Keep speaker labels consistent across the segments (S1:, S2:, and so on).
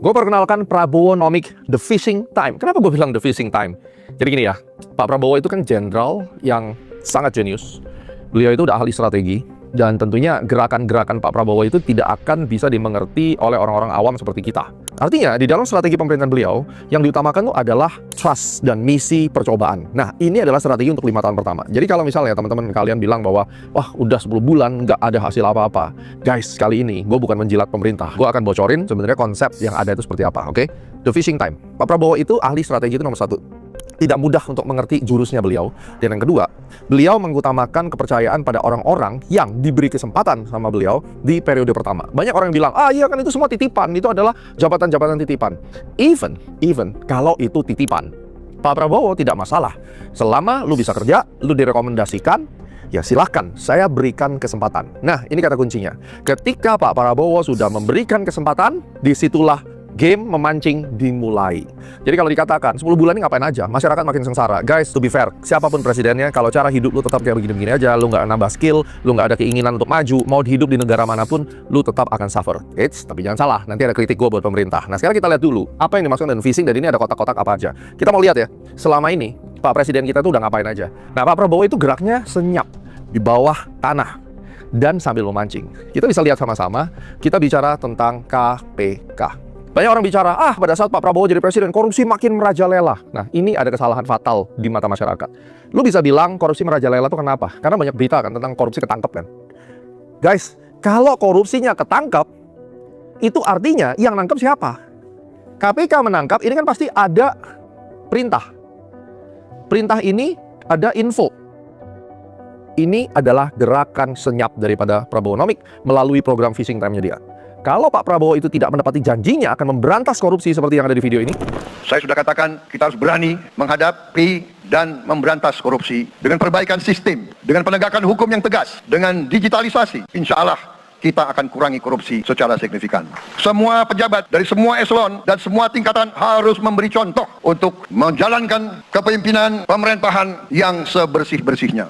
S1: Gue perkenalkan Prabowonomics The Fishing Time. Kenapa gue bilang The Fishing Time? Jadi gini ya, Pak Prabowo itu kan jenderal yang sangat jenius. Beliau itu udah ahli strategi, dan tentunya gerakan-gerakan Pak Prabowo itu tidak akan bisa dimengerti oleh orang-orang awam seperti kita. Artinya, di dalam strategi pemerintahan beliau, yang diutamakan itu adalah trust dan misi percobaan. Nah, ini adalah strategi untuk 5 tahun pertama. Jadi kalau misalnya teman-teman kalian bilang bahwa, wah udah 10 bulan nggak ada hasil apa-apa. Guys, kali ini gue bukan menjilat pemerintah. Gue akan bocorin sebenarnya konsep yang ada itu seperti apa, oke? The Fishing Time. Pak Prabowo itu ahli strategi itu nomor 1. Tidak mudah untuk mengerti jurusnya beliau. Dan yang kedua, beliau mengutamakan kepercayaan pada orang-orang yang diberi kesempatan sama beliau di periode pertama. Banyak orang yang bilang, iya kan itu semua titipan, itu adalah jabatan-jabatan titipan. Even kalau itu titipan, Pak Prabowo tidak masalah. Selama lu bisa kerja, lu direkomendasikan, ya silahkan, saya berikan kesempatan. Nah, ini kata kuncinya. Ketika Pak Prabowo sudah memberikan kesempatan, disitulah game memancing dimulai. Jadi kalau dikatakan 10 bulan ini ngapain aja, masyarakat makin sengsara. Guys, to be fair, siapapun presidennya, kalau cara hidup lu tetap kayak begini-begini aja, lu nggak nambah skill, lu nggak ada keinginan untuk maju, mau hidup di negara manapun, lu tetap akan suffer. Tapi jangan salah, nanti ada kritik gue buat pemerintah. Nah, sekarang kita lihat dulu, apa yang dimaksud dengan fishing, dan ini ada kotak-kotak apa aja. Kita mau lihat ya, selama ini, Pak Presiden kita tuh udah ngapain aja. Nah, Pak Prabowo itu geraknya senyap, di bawah tanah, dan sambil memancing. Kita bisa lihat sama-sama, kita bicara tentang KPK. Banyak orang bicara, pada saat Pak Prabowo jadi presiden, korupsi makin merajalela. Nah, ini ada kesalahan fatal di mata masyarakat. Lu bisa bilang korupsi merajalela itu kenapa? Karena banyak berita kan tentang korupsi ketangkep kan. Guys, kalau korupsinya ketangkep, itu artinya yang nangkep siapa? KPK menangkap, ini kan pasti ada perintah. Perintah ini ada info. Ini adalah gerakan senyap daripada Prabowonomics melalui program Fishing Time-nya dia. Kalau Pak Prabowo itu tidak menepati janjinya akan memberantas korupsi seperti yang ada di video ini.
S2: Saya sudah katakan kita harus berani menghadapi dan memberantas korupsi dengan perbaikan sistem, dengan penegakan hukum yang tegas, dengan digitalisasi. Insya Allah kita akan kurangi korupsi secara signifikan. Semua pejabat dari semua eselon dan semua tingkatan harus memberi contoh untuk menjalankan kepemimpinan pemerintahan yang sebersih-bersihnya.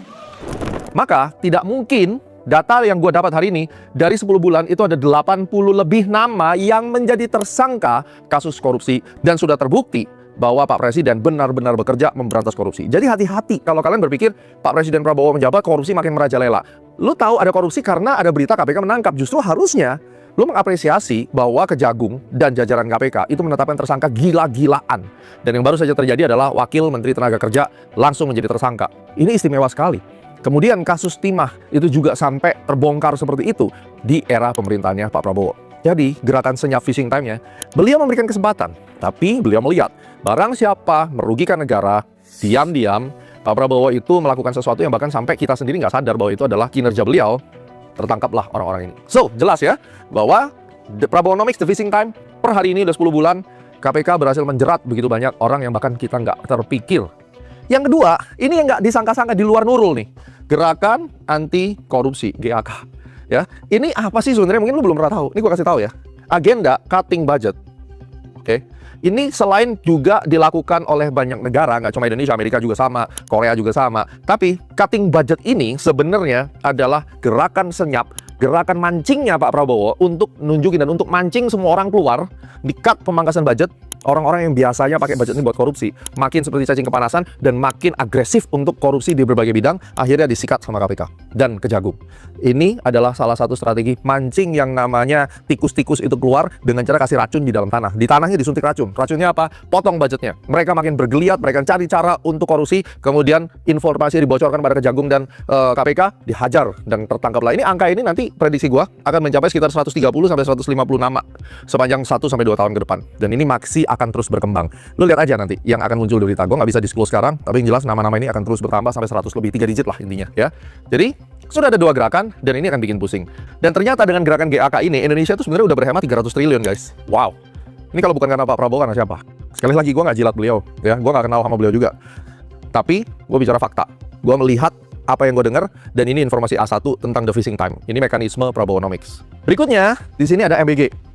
S1: Maka tidak mungkin data yang gue dapat hari ini, dari 10 bulan itu ada 80 lebih nama yang menjadi tersangka kasus korupsi. Dan sudah terbukti bahwa Pak Presiden benar-benar bekerja memberantas korupsi. Jadi hati-hati kalau kalian berpikir Pak Presiden Prabowo menjabat, korupsi makin merajalela. Lu tahu ada korupsi karena ada berita KPK menangkap. Justru harusnya lu mengapresiasi bahwa Kejagung dan jajaran KPK itu menetapkan tersangka gila-gilaan. Dan yang baru saja terjadi adalah Wakil Menteri Tenaga Kerja langsung menjadi tersangka. Ini istimewa sekali. Kemudian kasus timah itu juga sampai terbongkar seperti itu di era pemerintahannya Pak Prabowo. Jadi gerakan senyap fishing time-nya, beliau memberikan kesempatan. Tapi beliau melihat barang siapa merugikan negara, diam-diam Pak Prabowo itu melakukan sesuatu yang bahkan sampai kita sendiri nggak sadar bahwa itu adalah kinerja beliau. Tertangkaplah orang-orang ini. So, jelas ya bahwa Prabowonomics The Fishing Time per hari ini udah 10 bulan, KPK berhasil menjerat begitu banyak orang yang bahkan kita nggak terpikir. Yang kedua, ini yang nggak disangka-sangka di luar Nurul nih. Gerakan anti korupsi, GAK. Ya, ini apa sih sebenarnya? Mungkin lu belum pernah tahu. Ini gue kasih tahu ya. Agenda cutting budget. Oke. Ini selain juga dilakukan oleh banyak negara, nggak cuma Indonesia, Amerika juga sama, Korea juga sama. Tapi cutting budget ini sebenarnya adalah gerakan senyap, gerakan mancingnya Pak Prabowo untuk nunjukin dan untuk mancing semua orang keluar, di-cut pemangkasan budget. Orang-orang yang biasanya pakai budget ini buat korupsi makin seperti cacing kepanasan dan makin agresif untuk korupsi di berbagai bidang, akhirnya disikat sama KPK dan Kejagung. Ini adalah salah satu strategi mancing yang namanya tikus-tikus itu keluar dengan cara kasih racun di dalam tanah. Di tanahnya disuntik racun. Racunnya apa? Potong budgetnya. Mereka makin bergeliat, mereka cari cara untuk korupsi, kemudian informasi dibocorkan pada Kejagung dan KPK, dihajar dan tertangkaplah. Ini angka ini nanti prediksi gua akan mencapai sekitar 130 sampai 150 nama sepanjang 1 sampai 2 tahun ke depan. Dan ini masih akan terus berkembang. Lu lihat aja nanti yang akan muncul di berita. Gue nggak bisa disclose sekarang, tapi yang jelas nama-nama ini akan terus bertambah sampai 100 lebih, 3 digit lah intinya ya. Jadi sudah ada 2 gerakan dan ini akan bikin pusing. Dan ternyata dengan gerakan GAK ini Indonesia itu sebenarnya udah berhemat 300 triliun guys. Wow. Ini kalau bukan karena Pak Prabowo, karena siapa? Sekali lagi gue nggak jilat beliau ya, gue nggak kenal sama beliau juga. Tapi gue bicara fakta. Gue melihat apa yang gue dengar, dan ini informasi A1 tentang The Fishing Time. Ini mekanisme Prabowonomics. Berikutnya di sini ada MBG.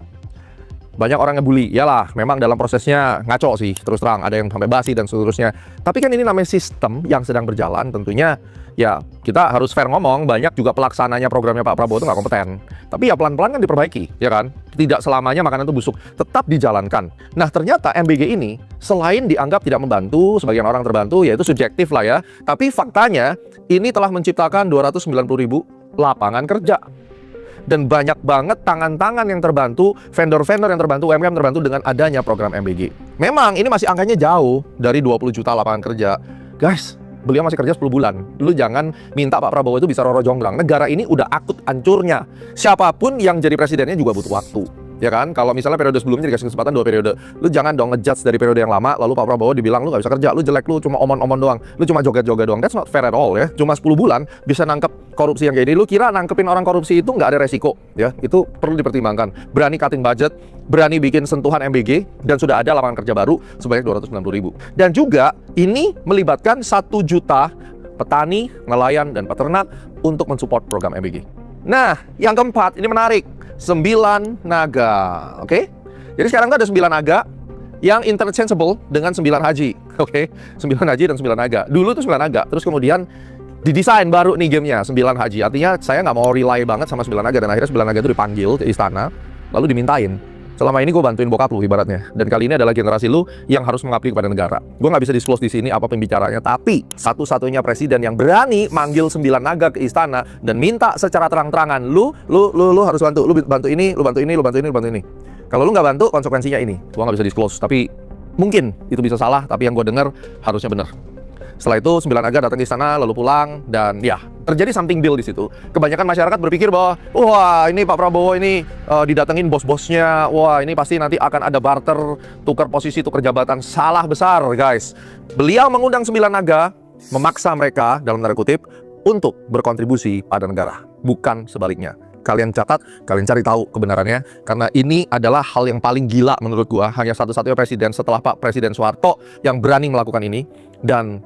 S1: Banyak orang ngebully, yalah memang dalam prosesnya ngaco sih, terus terang ada yang sampai basi dan seterusnya. Tapi kan ini namanya sistem yang sedang berjalan, tentunya ya kita harus fair ngomong, banyak juga pelaksananya programnya Pak Prabowo itu nggak kompeten. Tapi ya pelan-pelan kan diperbaiki, ya kan? Tidak selamanya makanan itu busuk, tetap dijalankan. Nah, ternyata MBG ini selain dianggap tidak membantu, sebagian orang terbantu, ya itu subjektif lah ya. Tapi faktanya, ini telah menciptakan 290.000 lapangan kerja. Dan banyak banget tangan-tangan yang terbantu, vendor-vendor yang terbantu, UMKM terbantu dengan adanya program MBG. Memang ini masih angkanya jauh dari 20 juta lapangan kerja. Guys, beliau masih kerja 10 bulan. Lu jangan minta Pak Prabowo itu bisa roro jonggrang. Negara ini udah akut hancurnya. Siapapun yang jadi presidennya juga butuh waktu. Ya kan, kalau misalnya periode sebelumnya dikasih kesempatan 2 periode, lu jangan dong ngejudge dari periode yang lama, lalu Pak Prabowo dibilang lu gak bisa kerja, lu jelek, lu cuma omon-omon doang, lu cuma joget-joget doang. That's not fair at all ya. Cuma 10 bulan bisa nangkep korupsi yang kayak ini. Lu kira nangkepin orang korupsi itu nggak ada resiko ya? Itu perlu dipertimbangkan. Berani cutting budget, berani bikin sentuhan MBG, dan sudah ada lapangan kerja baru sebanyak 290.000. Dan juga ini melibatkan 1 juta petani, nelayan, dan peternak untuk mensupport program MBG. Nah, yang keempat, ini menarik. 9 naga, oke? Jadi sekarang tuh ada 9 naga yang interchangeable dengan 9 haji, oke? 9 haji dan 9 naga. Dulu tuh 9 naga, terus kemudian didesain baru nih gamenya 9 haji. Artinya saya nggak mau rely banget sama 9 naga, dan akhirnya 9 naga itu dipanggil ke istana, lalu dimintain. Selama ini gue bantuin bokap lu ibaratnya, dan kali ini adalah generasi lu yang harus mengabdi kepada negara. Gue nggak bisa disclose di sini apa pembicaranya, tapi satu-satunya presiden yang berani manggil 9 naga ke istana dan minta secara terang-terangan, lu harus bantu, lu bantu ini, lu bantu ini, lu bantu ini, lu bantu ini. Kalau lu nggak bantu, konsekuensinya ini. Gue nggak bisa disclose, tapi mungkin itu bisa salah, tapi yang gue dengar harusnya benar. Setelah itu 9 naga datang ke istana, lalu pulang, dan ya terjadi something deal di situ. Kebanyakan masyarakat berpikir bahwa wah ini Pak Prabowo ini didatengin bos-bosnya, wah ini pasti nanti akan ada barter, tukar posisi, tukar jabatan. Salah besar guys. Beliau mengundang 9 naga, memaksa mereka dalam tanda kutip untuk berkontribusi pada negara, bukan sebaliknya. Kalian catat, kalian cari tahu kebenarannya, karena ini adalah hal yang paling gila menurut gua. Hanya satu-satunya presiden setelah Pak Presiden Soeharto yang berani melakukan ini, dan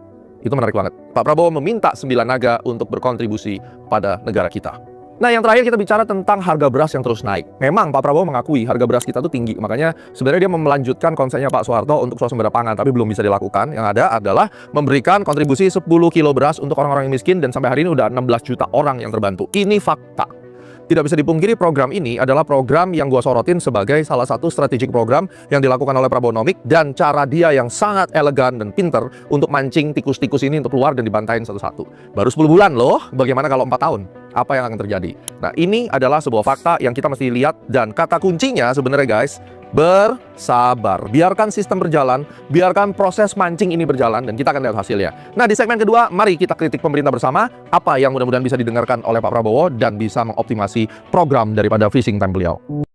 S1: itu menarik banget. Pak Prabowo meminta 9 naga untuk berkontribusi pada negara kita. Nah, yang terakhir kita bicara tentang harga beras yang terus naik. Memang Pak Prabowo mengakui harga beras kita tuh tinggi. Makanya sebenarnya dia melanjutkan konsepnya Pak Soeharto untuk swasembada pangan, tapi belum bisa dilakukan. Yang ada adalah memberikan kontribusi 10 kilo beras untuk orang-orang yang miskin, dan sampai hari ini udah 16 juta orang yang terbantu. Ini fakta. Tidak bisa dipungkiri program ini adalah program yang gua sorotin sebagai salah satu strategic program yang dilakukan oleh Prabowonomics, dan cara dia yang sangat elegan dan pinter untuk mancing tikus-tikus ini untuk keluar dan dibantain satu-satu. Baru 10 bulan loh, bagaimana kalau 4 tahun? Apa yang akan terjadi? Nah, ini adalah sebuah fakta yang kita mesti lihat, dan kata kuncinya sebenarnya guys, bersabar. Biarkan sistem berjalan, biarkan proses mancing ini berjalan, dan kita akan lihat hasilnya. Nah, di segmen kedua, mari kita kritik pemerintah bersama, apa yang mudah-mudahan bisa didengarkan oleh Pak Prabowo dan bisa mengoptimasi program daripada fishing time beliau.